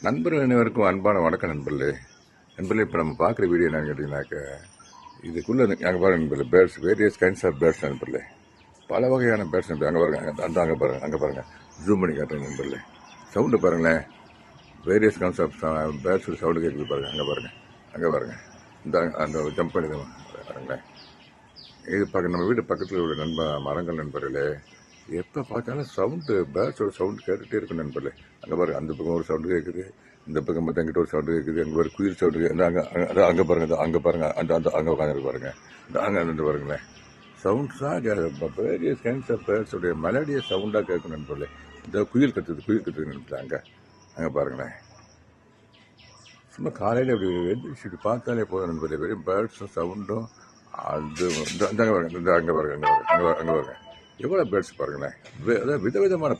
நண்பர்கள் அனைவருக்கும் அன்பான வணக்கம் நண்பர்களே. இப்போ நம்ம பார்க்குற வீடியோ என்னன்னு கேட்டிங்கனாக்க, இதுக்குள்ளே அங்கே பாருங்க நண்பர்களே, birds, various kinds of birds நண்பர்களே, பல வகையான பேர்ட்ஸ் நண்பர்களே. அங்கே பாருங்க, அந்த அங்கே பாருங்கள், ஜூம் பண்ணி காட்டுறேன் நண்பர்களே. சவுண்டு பாருங்களேன், வேரியஸ் கைண்ட்ஸ் ஆஃப் பேர்ட்ஸோட சவுண்டு கேட்குது பாருங்கள். அங்கே பாருங்கள், இந்த அந்த ஜம்ப் பண்ணி பாருங்களேன். இது நம்ம வீட்டு பக்கத்தில் உள்ள மரங்கள் நண்பர்களே, எப்போ பார்த்தாலும் சவுண்டு, பேர்ட்ஸோட சவுண்டு கேட்டுகிட்டே இருக்கும் நண்பர்களே. அங்கே பாருங்கள், அந்த பக்கம் ஒரு சவுண்டு கேட்குது, இந்த பக்கம் பார்த்தா எங்கிட்ட ஒரு சவுண்டு கேட்குது, அங்கே ஒரு குயில் சவுண்டு கேட்குது, அங்கே பாருங்கள், அங்கே உட்காந்துருக்கு பாருங்கள், அங்கே பாருங்களேன். சவுண்ட்ஸாக வேரியஸ் கைண்ட்ஸ் ஆஃப் பேர்ட்ஸோடைய மெலடியை சவுண்டாக கேட்கும் நண்பர்களே. இந்த குயில் கற்றுது நண்பர்களே. அங்கே பாருங்களேன், சும்மா காலையில் அப்படி எழுந்திரிச்சு பார்த்தாலே போதும் நண்பர்களே, வெறும் பேர்ட்ஸும் சவுண்டும். அது அங்கே பாருங்க, எவ்வளோ பேர்ட்ஸ் பாருங்களேன், அதாவது விதவிதமான